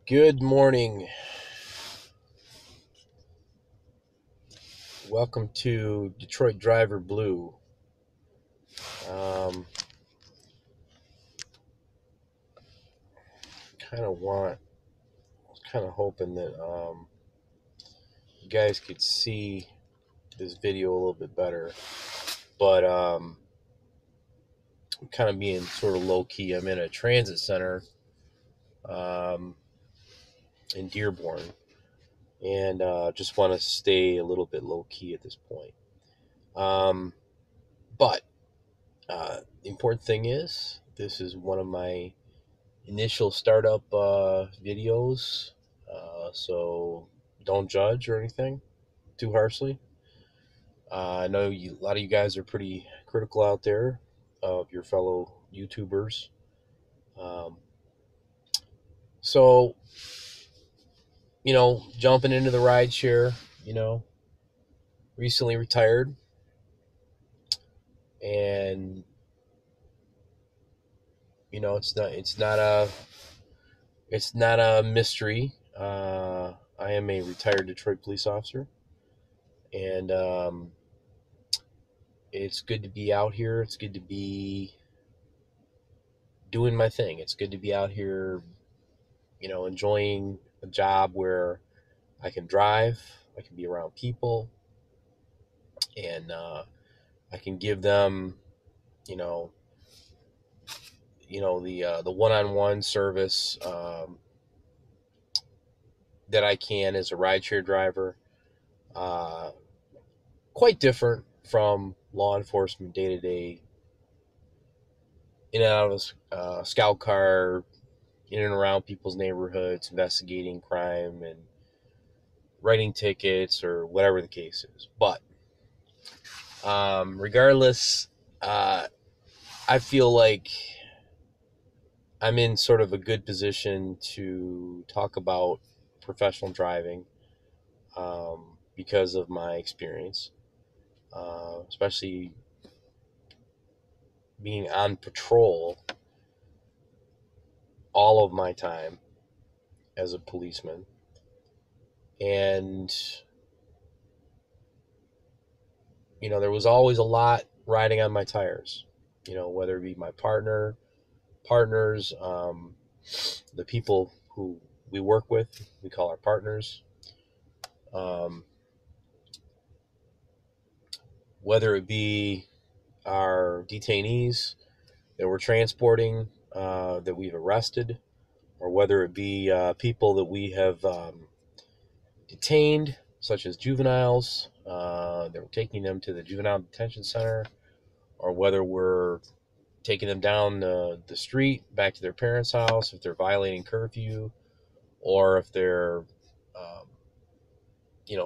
Good morning. Welcome to Detroit Driver Blue. Um, kind of hoping that you guys could see this video a little bit better, but I'm kind of being sort of low key. I'm in a transit center um, in Dearborn, and just want to stay a little bit low key at this point. But the important thing is, this is one of my initial startup videos, so don't judge or anything too harshly. I know a lot of you guys are pretty critical out there of your fellow YouTubers. Um, so, jumping into the rideshare, you know, recently retired, and it's not a mystery. I am a retired Detroit police officer, and it's good to be out here. It's good to be doing my thing. It's good to be out here, enjoying a job where I can drive, I can be around people, and I can give them, you know, the one-on-one service that I can as a rideshare driver. Uh, Quite different from law enforcement day to day, in and out of a scout car, in and around people's neighborhoods, investigating crime and writing tickets or whatever the case is. But regardless, uh, I feel like I'm in sort of a good position to talk about professional driving because of my experience, especially being on patrol all of my time as a policeman. And, there was always a lot riding on my tires, whether it be my partners, the people who we work with, we call our partners, um, whether it be our detainees that we're transporting, that we've arrested, or whether it be people that we have detained, such as juveniles, that we're taking them to the juvenile detention center, or whether we're taking them down the street back to their parents' house if they're violating curfew, or if they're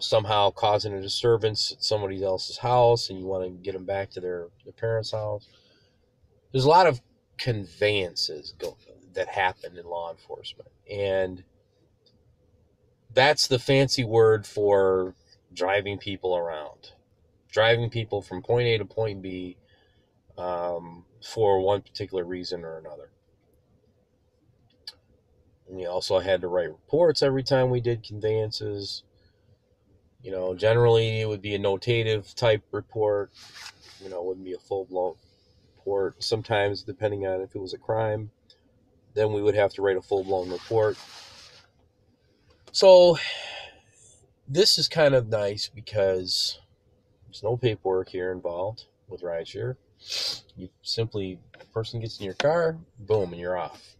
somehow causing a disturbance at somebody else's house and you want to get them back to their parents' house. There's a lot of conveyances that happen in law enforcement. And that's the fancy word for driving people around, driving people from point A to point B for one particular reason or another. And we also had to write reports every time we did conveyances. Generally it would be a notative type report. It wouldn't be a full-blown report. Sometimes, depending on if it was a crime, then we would have to write a full-blown report. So this is kind of nice because there's no paperwork here involved with rideshare. You simply, a person gets in your car, boom, and you're off.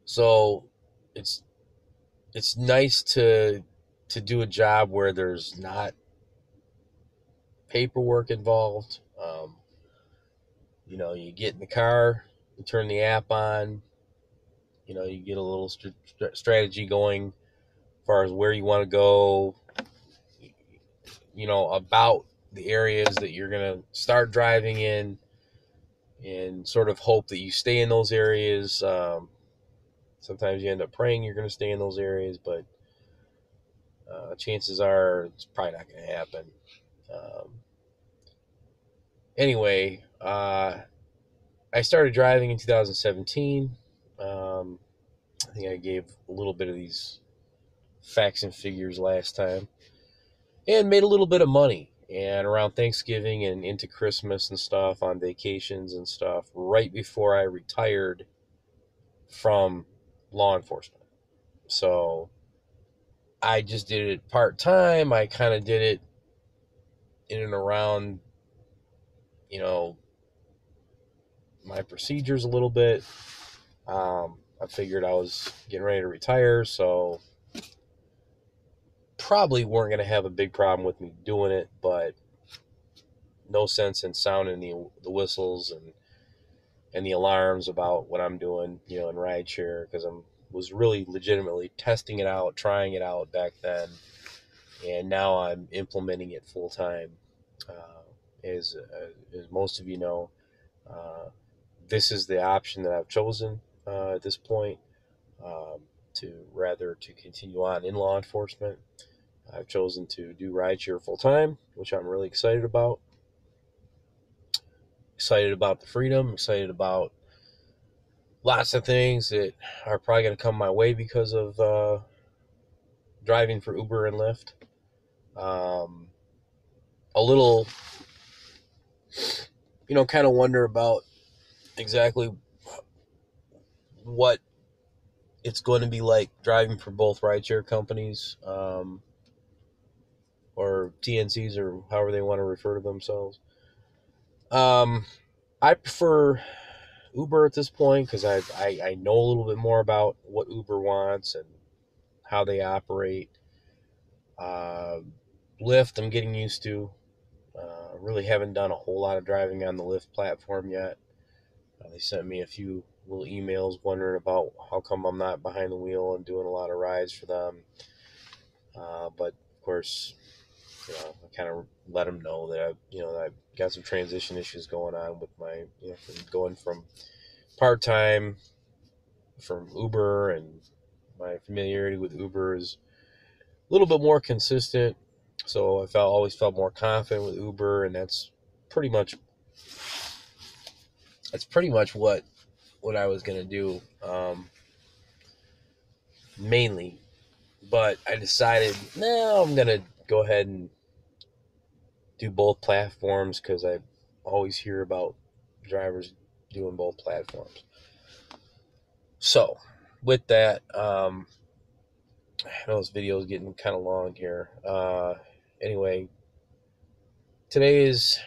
So it's nice to do a job where there's not paperwork involved. You get in the car, you turn the app on, you get a little strategy going as far as where you want to go, about the areas that you're going to start driving in, and sort of hope that you stay in those areas. Sometimes you end up praying you're going to stay in those areas, but chances are it's probably not going to happen. Um, anyway, I started driving in 2017. I think I gave a little bit of these facts and figures last time, and made a little bit of money. And around Thanksgiving and into Christmas and stuff, on vacations and stuff, right before I retired from law enforcement. So I just did it part time. I kind of did it in and around, you know, my procedures a little bit. I figured I was getting ready to retire, so probably weren't going to have a big problem with me doing it, but no sense in sounding the whistles and the alarms about what I'm doing, in rideshare, because was really legitimately testing it out, trying it out back then, and now I'm implementing it full time. As most of you know, uh, this is the option that I've chosen at this point, um, to continue on in law enforcement. I've chosen to do rideshare full time, which I'm really excited about. Excited about the freedom, excited about lots of things that are probably going to come my way because of driving for Uber and Lyft. Um, a little, kind of wonder about exactly what it's going to be like driving for both rideshare companies, or TNCs, or however they want to refer to themselves. Um, I prefer Uber at this point because I know a little bit more about what Uber wants and how they operate. Uh, Lyft, I'm getting used to. Really haven't done a whole lot of driving on the Lyft platform yet. They sent me a few little emails wondering about how come I'm not behind the wheel and doing a lot of rides for them. But of course, I kind of let them know that I've got some transition issues going on with my, from going from part time from Uber, and my familiarity with Uber is a little bit more consistent. So always felt more confident with Uber, and that's pretty much what I was gonna do, mainly. But I decided, no, I'm gonna go ahead and do both platforms because I always hear about drivers doing both platforms. So, with that, I know this video is getting kind of long here. Anyway, today is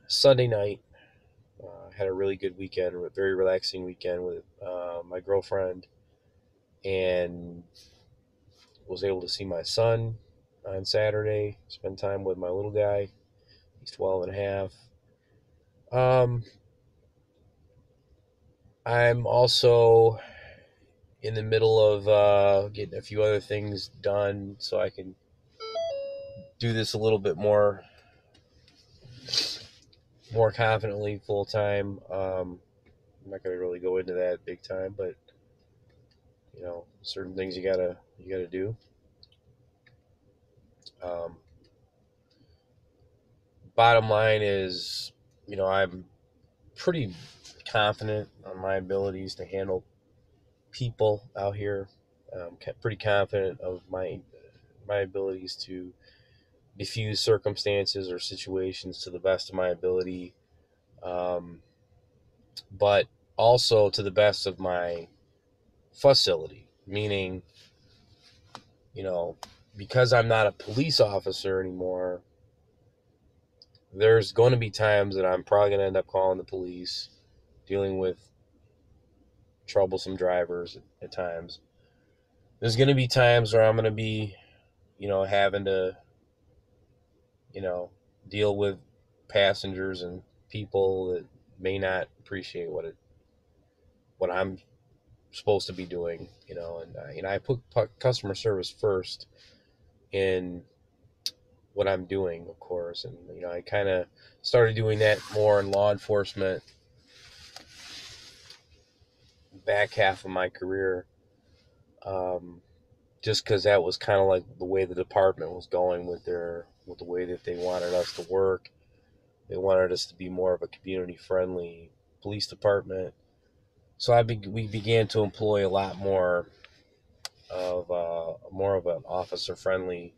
Sunday night. Had a really good weekend, a very relaxing weekend with my girlfriend, and was able to see my son on Saturday, spend time with my little guy. He's 12 and a half. I'm also in the middle of getting a few other things done so I can do this a little bit more confidently full time. I'm not going to really go into that big time, but certain things you gotta do. Um, Bottom line is, I'm pretty confident on my abilities to handle people out here. Pretty confident of my abilities to diffuse circumstances or situations to the best of my ability, um, but also to the best of my facility. Meaning, you know, because I'm not a police officer anymore, there's going to be times that I'm probably going to end up calling the police, dealing with troublesome drivers at times. There's going to be times where I'm going to be, having to, you know, deal with passengers and people that may not appreciate what I'm supposed to be doing, and I put customer service first in what I'm doing, of course, and I kind of started doing that more in law enforcement back half of my career, um, just because that was kind of like the way the department was going with the way that they wanted us to work. They wanted us to be more of a community friendly police department. So we began to employ a lot more of an officer-friendly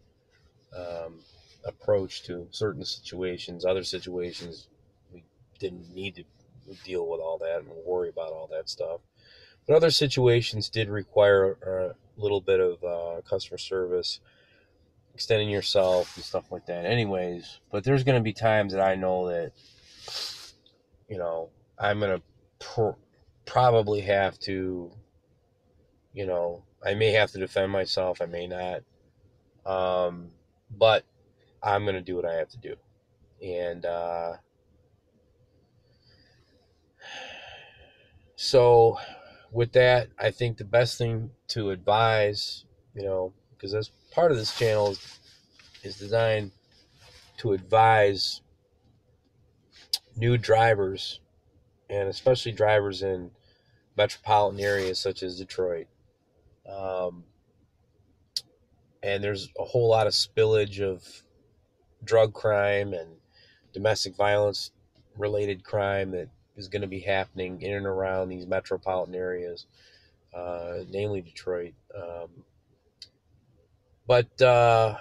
um, approach to certain situations. Other situations, we didn't need to deal with all that and worry about all that stuff. But other situations did require a little bit of customer service, extending yourself and stuff like that. Anyways, but there's going to be times that I know that, you know, I'm going to probably have to, I may have to defend myself. I may not. But I'm going to do what I have to do. And so with that, I think the best thing to advise, because as part of this channel is designed to advise new drivers, and especially drivers in metropolitan areas such as Detroit. Um, and there's a whole lot of spillage of drug crime and domestic violence related crime that is going to be happening in and around these metropolitan areas, namely Detroit. But the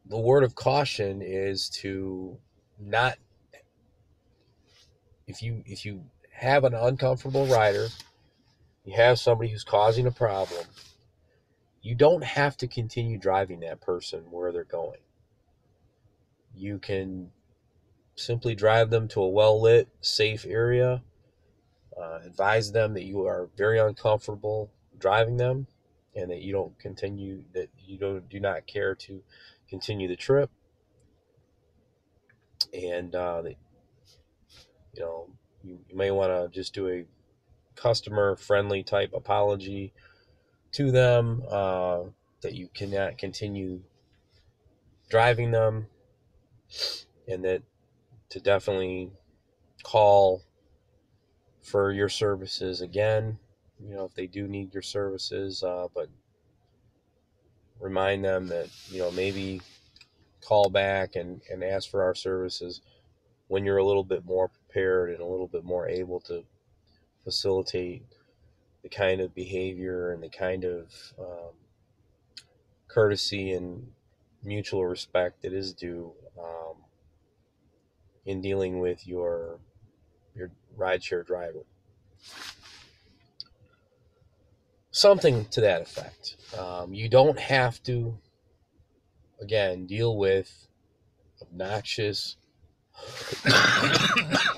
word of caution is to not, if you have an uncomfortable rider, you have somebody who's causing a problem, you don't have to continue driving that person where they're going. You can simply drive them to a well-lit, safe area, advise them that you are very uncomfortable driving them, and that you do not care to continue the trip, and that, you may want to just do a customer-friendly type apology to them, that you cannot continue driving them, and that to definitely call for your services again, if they do need your services, but remind them that, maybe call back and ask for our services when you're a little bit more prepared and a little bit more able to facilitate the kind of behavior and the kind of courtesy and mutual respect that is due, in dealing with your rideshare driver. Something to that effect. You don't have to, again, deal with obnoxious,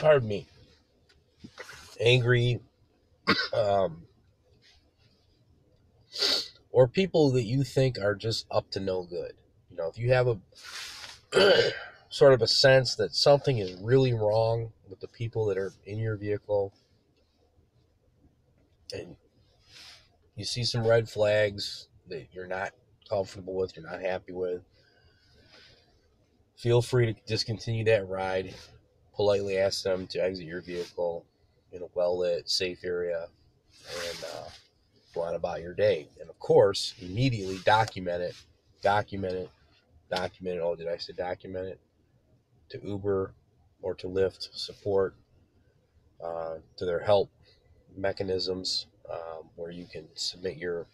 pardon me, angry, um, or people that you think are just up to no good. If you have a sort of a sense that something is really wrong with the people that are in your vehicle, and you see some red flags that you're not comfortable with, you're not happy with, feel free to discontinue that ride. Politely ask them to exit your vehicle in a well-lit, safe area, and go on about your day. And of course, immediately document it. Oh, did I say document it? To Uber or to Lyft support, to their help mechanisms, where you can submit your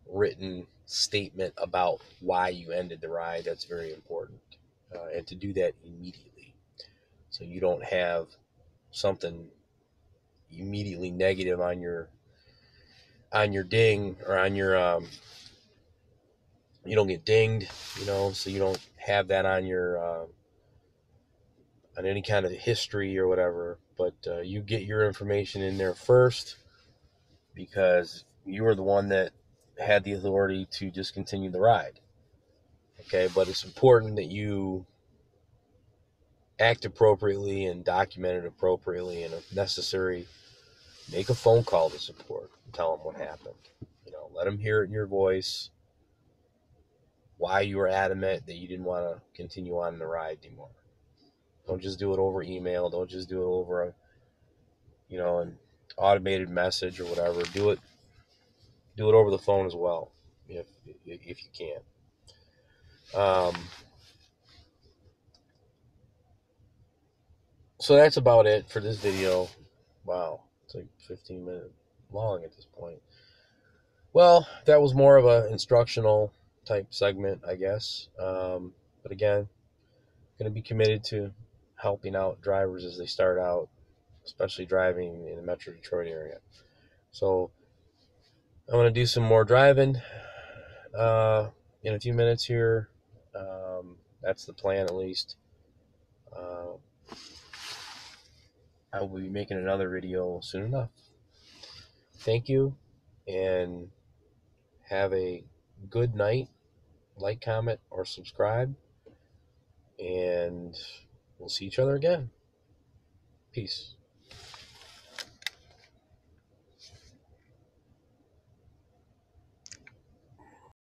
written statement about why you ended the ride. That's very important, and to do that immediately, so you don't have something immediately negative on your ding, or on your you don't get dinged, so you don't have that on your on any kind of history or whatever. But you get your information in there first, because you are the one that had the authority to discontinue the ride. Okay, but it's important that you act appropriately and document it appropriately, and if necessary, make a phone call to support and tell them what happened. Let them hear it in your voice why you were adamant that you didn't want to continue on the ride anymore. Don't just do it over email. Don't just do it over an automated message or whatever. Do it over the phone as well, if you can. So that's about it for this video. Wow, it's like 15 minutes long at this point. Well, that was more of an instructional type segment, I guess. But again, going to be committed to helping out drivers as they start out, especially driving in the Metro Detroit area. So I'm going to do some more driving in a few minutes here. That's the plan, at least. Uh, I will be making another video soon enough. Thank you, and have a good night. Like, comment, or subscribe, and we'll see each other again. Peace.